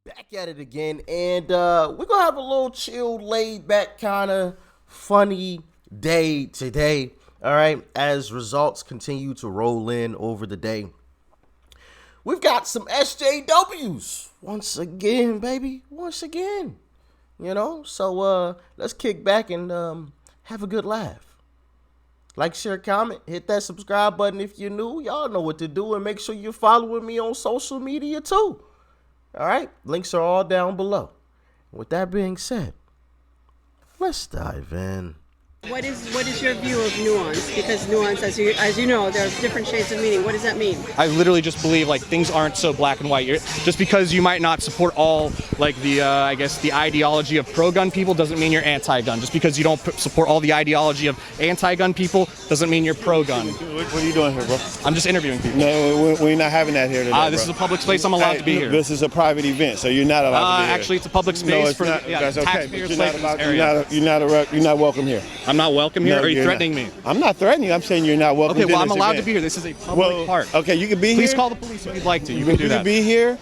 Back at it again, and we're gonna have a little chill, laid back, kind of funny day today. All right, as results continue to roll in over the day, we've got some SJWs once again, baby, once again. So let's kick back and have a good laugh. Like, share, comment, hit that subscribe button if you're new. Y'all know what to do, and make sure you're following me on social media too. All right, links are all down below. With that being said, let's dive in. What is your view of nuance? Because nuance, as you know, there's different shades of meaning. What does that mean? I literally just believe like things aren't so black and white. Just because you might not support all like the I guess the ideology of pro-gun people doesn't mean you're anti-gun. Just because you don't support all the ideology of anti-gun people doesn't mean you're pro-gun. What are you doing here, bro? I'm just interviewing people. No, we're not having that here today. This is a public space. I'm allowed to be here. This is a private event, so you're not allowed to be here. Actually, it's a public space no, it's for not, that's okay. taxpayers. You're not allowed. You're not welcome here. I'm not welcome here. No, Are you you're threatening not. me? I'm not threatening you. I'm saying you're not welcome. Okay, well, to I'm this allowed event. to be here. This is a public park. Okay, you can be here. Please call the police if you'd like to. You can do that. Be here.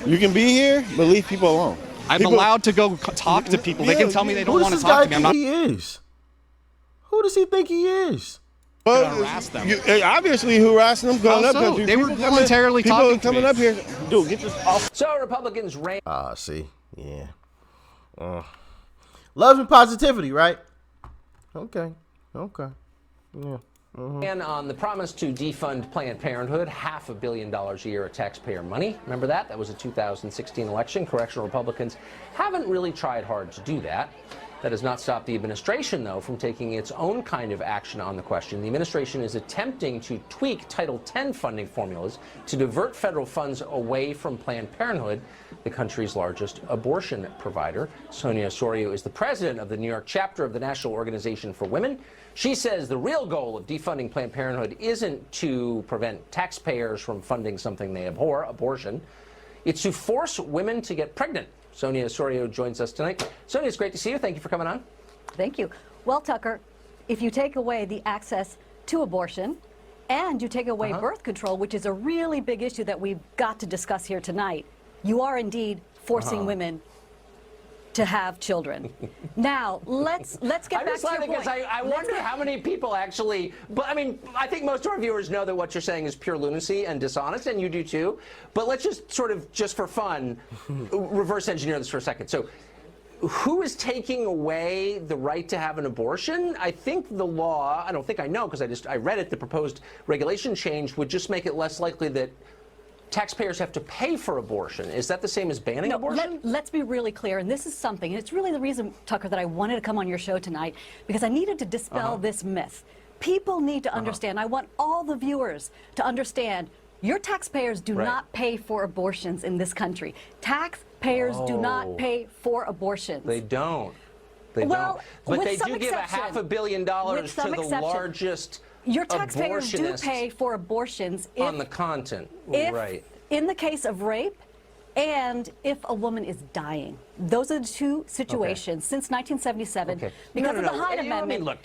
You can be here, but leave people alone. I'm allowed to go talk to people. They can tell me they don't want to talk to me. I'm not. He is. Who does he think he is? Well, harass them. Obviously harassing them. Going How up so? here. They were voluntarily people talking to coming me. up here. Dude, get this off. So Republicans ran. See, yeah. Love and positivity, right? Okay. Yeah. And on the promise to defund Planned Parenthood, $500 million a year of taxpayer money. Remember that? That was a 2016 election. Correctional Republicans haven't really tried hard to do that. That has not stopped the administration, though, from taking its own kind of action on the question. The administration is attempting to tweak Title X funding formulas to divert federal funds away from Planned Parenthood, the country's largest abortion provider. Sonia Osorio is the president of the New York chapter of the National Organization for Women. She says the real goal of defunding Planned Parenthood isn't to prevent taxpayers from funding something they abhor, abortion. It's to force women to get pregnant. Sonia Osorio joins us tonight. Sonia, it's great to see you. Thank you for coming on. Thank you. Well, Tucker, if you take away the access to abortion and you take away birth control, which is a really big issue that we've got to discuss here tonight, you are indeed forcing women to have children. Now, let's get back to your point. Because I wonder how many people actually, but I mean, I think most of our viewers know that what you're saying is pure lunacy and dishonest, and you do too. But let's just sort of, just for fun, reverse engineer this for a second. So who is taking away the right to have an abortion? I think the law, I don't think I know because I read it, the proposed regulation change would just make it less likely that taxpayers have to pay for abortion. Is that the same as banning abortion? Let's be really clear, and this is something, and it's really the reason, Tucker, that I wanted to come on your show tonight, because I needed to dispel this myth. People need to understand, I want all the viewers to understand, your taxpayers do not pay for abortions in this country. Taxpayers do not pay for abortions. They don't. Well, But with they some do give exception. $500 million With to some the exception. largest Your taxpayers do abortionists pay for abortions if, on the content. if in the case of rape and if a woman is dying. Those are the two situations since 1977 because of the Hyde Amendment. I mean, look,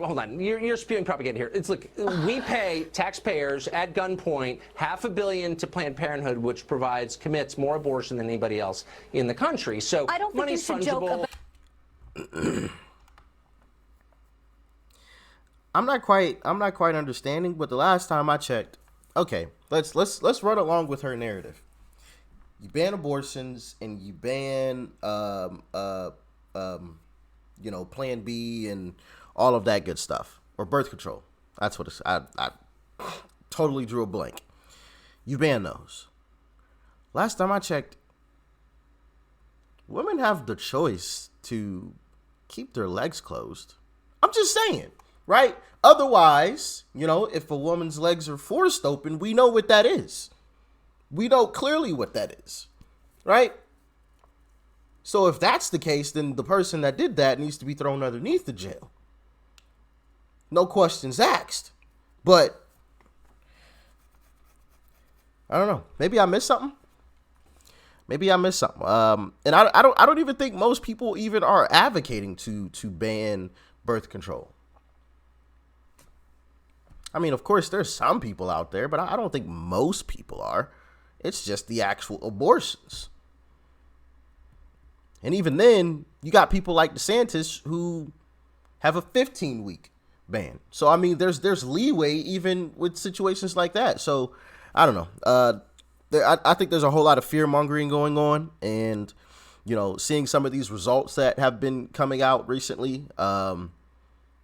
hold on. You're spewing propaganda here. It's look, we pay taxpayers at gunpoint $500 million to Planned Parenthood, which commits more abortion than anybody else in the country. So I don't think money's you should joke fungible. about. I'm not quite understanding, but the last time I checked, okay, let's run along with her narrative. You ban abortions and you ban Plan B and all of that good stuff, or birth control. That's what it's. I totally drew a blank. You ban those. Last time I checked, women have the choice to keep their legs closed. I'm just saying, right? Otherwise, if a woman's legs are forced open, we know what that is. We know clearly what that is, right? So if that's the case, then the person that did that needs to be thrown underneath the jail. No questions asked. But I don't know. Maybe I missed something. And I don't even think most people even are advocating to ban birth control. I mean, of course, there's some people out there, but I don't think most people are. It's just the actual abortions And even then, you got people like DeSantis who have a 15-week ban. So, I mean, there's leeway even with situations like that. So, I don't know. I think there's a whole lot of fear-mongering going on. And, you know, seeing some of these results that have been coming out recently,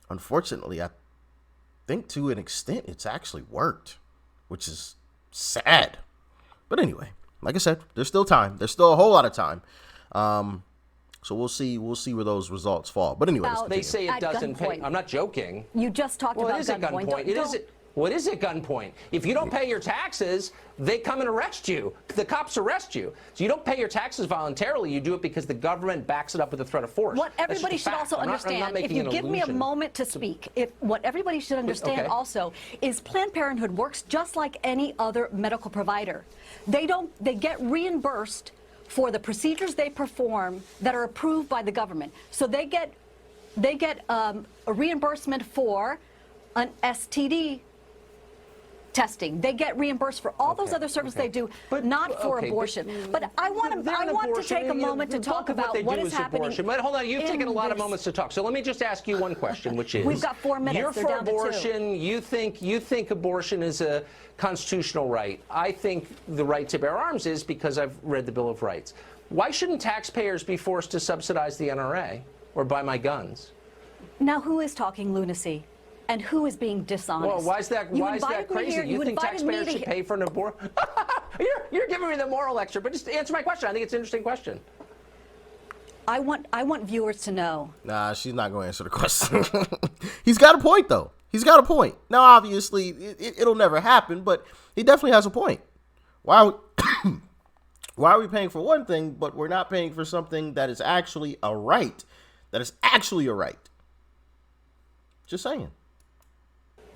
unfortunately, I think to an extent it's actually worked, which is sad. But anyway, like I said, there's still time. There's still a whole lot of time. So we'll see where those results fall. But anyway, they say it doesn't pay. I'm not joking. You just talked about it is at gunpoint. What is at gunpoint? If you don't pay your taxes, they come and arrest you. The cops arrest you. So you don't pay your taxes voluntarily. You do it because the government backs it up with a threat of force. What everybody should also understand, if you give me a moment to speak, what everybody should understand also is Planned Parenthood works just like any other medical provider. They get reimbursed for the procedures they perform that are approved by the government. So they get a reimbursement for an STD testing. They get reimbursed for all those other services they do, but not for abortion. But I want to take a moment to talk about what is happening. But hold on, you've taken a lot of moments to talk. So let me just ask you one question, which is: we've got 4 minutes. You're for abortion. You think abortion is a constitutional right. I think the right to bear arms is, because I've read the Bill of Rights. Why shouldn't taxpayers be forced to subsidize the NRA or buy my guns? Now, who is talking lunacy? And who is being dishonest? Well, why is that crazy? You think taxpayers should pay for an abortion? You're giving me the moral lecture, but just answer my question. I think it's an interesting question. I want viewers to know. Nah, she's not going to answer the question. He's got a point, though. He's got a point. Now, obviously, it'll never happen, but he definitely has a point. Why are we paying for one thing, but we're not paying for something that is actually a right? That is actually a right. Just saying.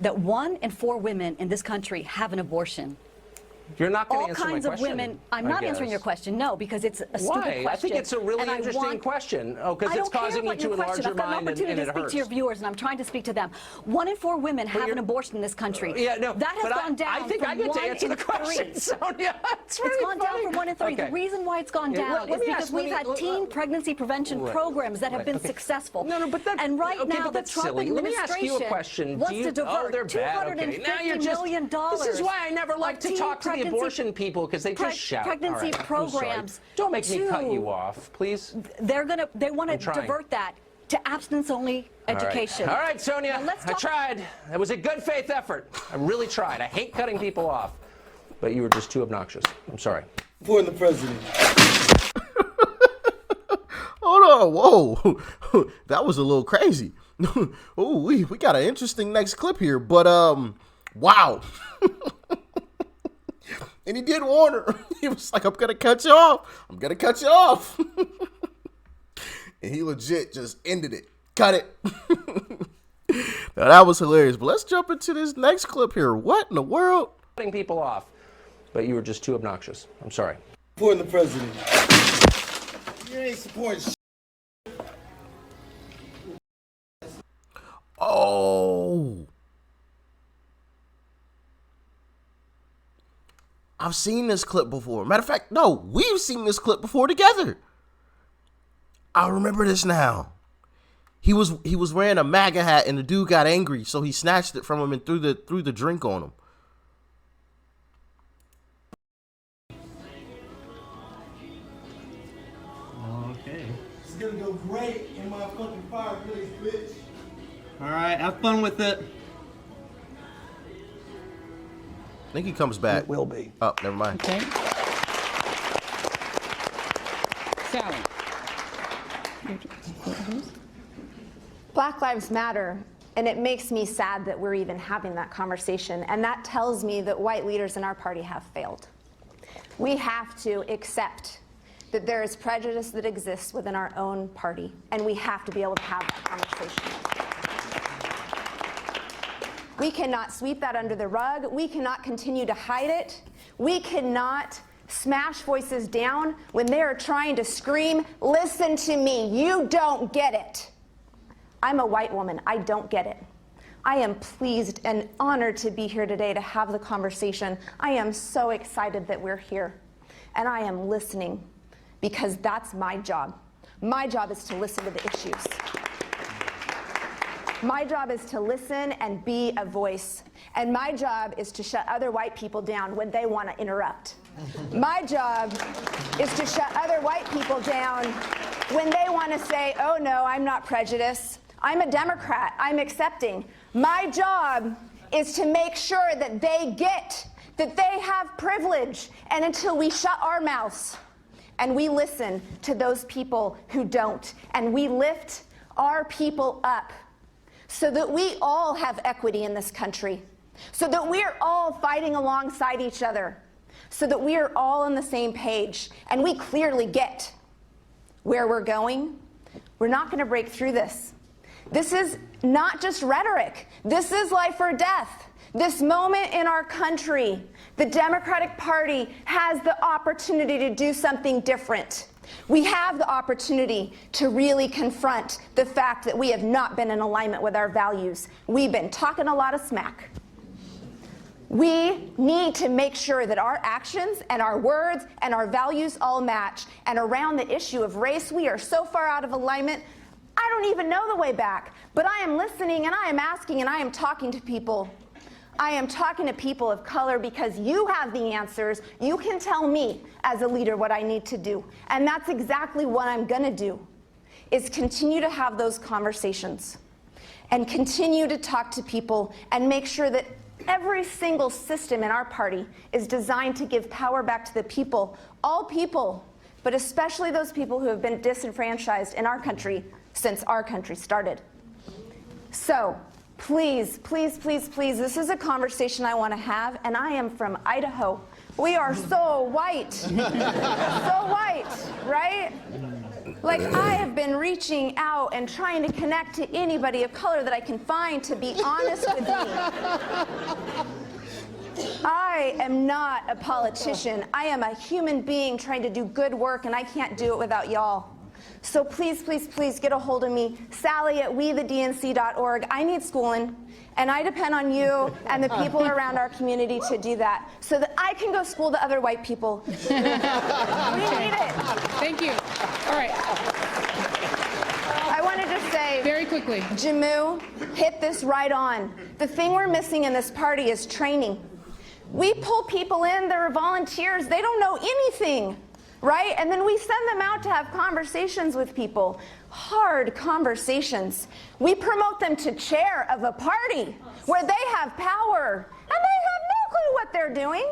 That 1 in 4 women in this country have an abortion. You're not going to answer my question. All kinds of women. I'm not answering your question, no, because it's a stupid question. Why? I think it's a really interesting question. Oh, because it's causing you to enlarge your mind and it hurts. I've got an opportunity to speak to your viewers, and I'm trying to speak to them. 1 in 4 women have an abortion in this country. Yeah, no, that has gone down. I think I get to answer the question, Sonia. It's gone down from 1 in 3. The reason why it's gone down is because we've had teen pregnancy prevention programs that have been successful. No, but that, and right now the Trump Let me ask you a question. administration wants to divert $250 million. This is why I never like to talk to the abortion people, because they just shout. Pregnancy programs. Don't make me cut you off, please. They want to divert that to abstinence-only education. All right, Sonia, I tried. It was a good faith effort. I really tried. I hate cutting people off, but you were just too obnoxious. I'm sorry. For the president. Hold on, whoa, that was a little crazy. Oh, we got an interesting next clip here, but wow. And he did warn her. He was like, I'm going to cut you off. I'm going to cut you off. And he legit just ended it. Cut it. Now, that was hilarious. But let's jump into this next clip here. What in the world? Cutting people off, but you were just too obnoxious. I'm sorry. For the president. You ain't supporting shit. Oh. I've seen this clip before. Matter of fact, no, we've seen this clip before together. I remember this now. He was wearing a MAGA hat, and the dude got angry, so he snatched it from him and threw the drink on him. Okay. It's gonna go great in my fucking fireplace, bitch. All right, have fun with it. I think he comes back. It will be. Oh, never mind. Okay. Sally. Black Lives Matter, and it makes me sad that we're even having that conversation, and that tells me that white leaders in our party have failed. We have to accept that there is prejudice that exists within our own party, and we have to be able to have that conversation. We cannot sweep that under the rug. We cannot continue to hide it. We cannot smash voices down when they are trying to scream, listen to me, you don't get it. I'm a white woman, I don't get it. I am pleased and honored to be here today to have the conversation. I am so excited that we're here, and I am listening because that's my job. My job is to listen to the issues. My job is to listen and be a voice. And my job is to shut other white people down when they want to interrupt. My job is to shut other white people down when they want to say, oh no, I'm not prejudiced. I'm a Democrat. I'm accepting. My job is to make sure that they get that they have privilege. And until we shut our mouths and we listen to those people who don't, and we lift our people up so that we all have equity in this country, so that we're all fighting alongside each other, so that we are all on the same page, and we clearly get where we're going, we're not going to break through this. This is not just rhetoric. This is life or death. This moment in our country, the Democratic Party has the opportunity to do something different. We have the opportunity to really confront the fact that we have not been in alignment with our values. We've been talking a lot of smack. We need to make sure that our actions and our words and our values all match. And around the issue of race, we are so far out of alignment, I don't even know the way back. But I am listening and I am asking and I am talking to people. I am talking to people of color because you have the answers. You can tell me as a leader what I need to do. And that's exactly what I'm going to do, is continue to have those conversations and continue to talk to people and make sure that every single system in our party is designed to give power back to the people, all people, but especially those people who have been disenfranchised in our country since our country started. So please, please, please, please, this is a conversation I want to have, and I am from Idaho. We are so white, so white, right? Like, I have been reaching out and trying to connect to anybody of color that I can find to be honest with me. I am not a politician. I am a human being trying to do good work, and I can't do it without y'all. So please, please, please get a hold of me, Sally at wethednc.org. I need schooling, and I depend on you and the people around our community to do that so that I can go school the other white people. We need it. Thank you. All right. I want to just say, very quickly, Jamu hit this right on. The thing we're missing in this party is training. We pull people in, they're volunteers, they don't know anything. Right? And then we send them out to have conversations with people, hard conversations. We promote them to chair of a party where they have power and they have no clue what they're doing.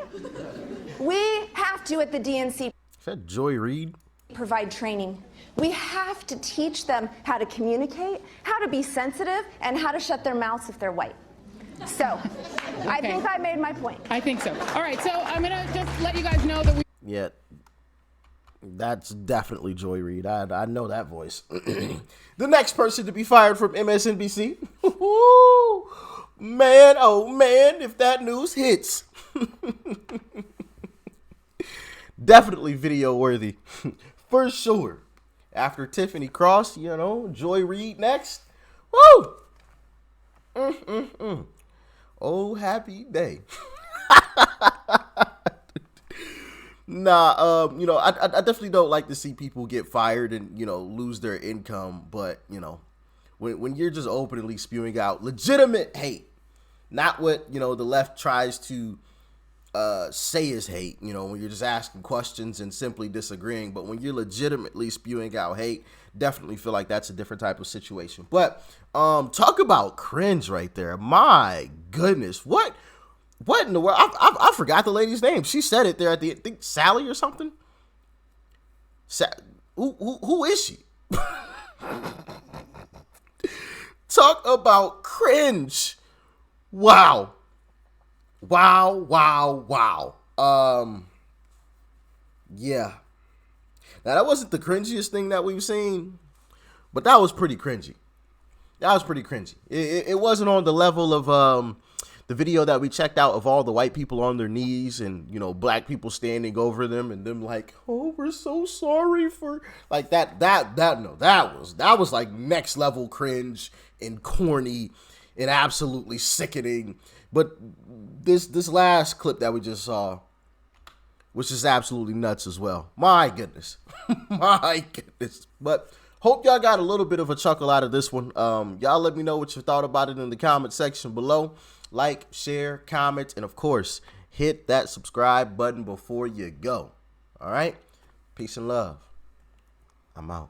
We have to, at the DNC, Is that Joy Reid? provide training. We have to teach them how to communicate, how to be sensitive, and how to shut their mouths if they're white. So, I think I made my point. I think so. All right, so I'm going to just let you guys know that we... Yeah. That's definitely Joy Reid. I know that voice. The next person to be fired from MSNBC. Man, oh man, if that news hits. Definitely video worthy. For sure. After Tiffany Cross, Joy Reid next. Woo! Oh, happy day. Nah, I definitely don't like to see people get fired and, lose their income. But, when you're just openly spewing out legitimate hate, not what, the left tries to say is hate, when you're just asking questions and simply disagreeing. But when you're legitimately spewing out hate, definitely feel like that's a different type of situation. But talk about cringe right there. My goodness. What in the world? I forgot the lady's name. She said it there at the end. I think Sally or something. Who is she? Talk about cringe. Wow. Yeah. Now, that wasn't the cringiest thing that we've seen, but that was pretty cringy. It wasn't on the level of the video that we checked out of all the white people on their knees and, black people standing over them and them like, oh, we're so sorry for like that was like next level cringe and corny and absolutely sickening. But this last clip that we just saw, which is absolutely nuts as well. My goodness. My goodness. But hope y'all got a little bit of a chuckle out of this one. Y'all let me know what you thought about it in the comment section below. Like, share, comment, and of course, hit that subscribe button before you go. All right? Peace and love. I'm out.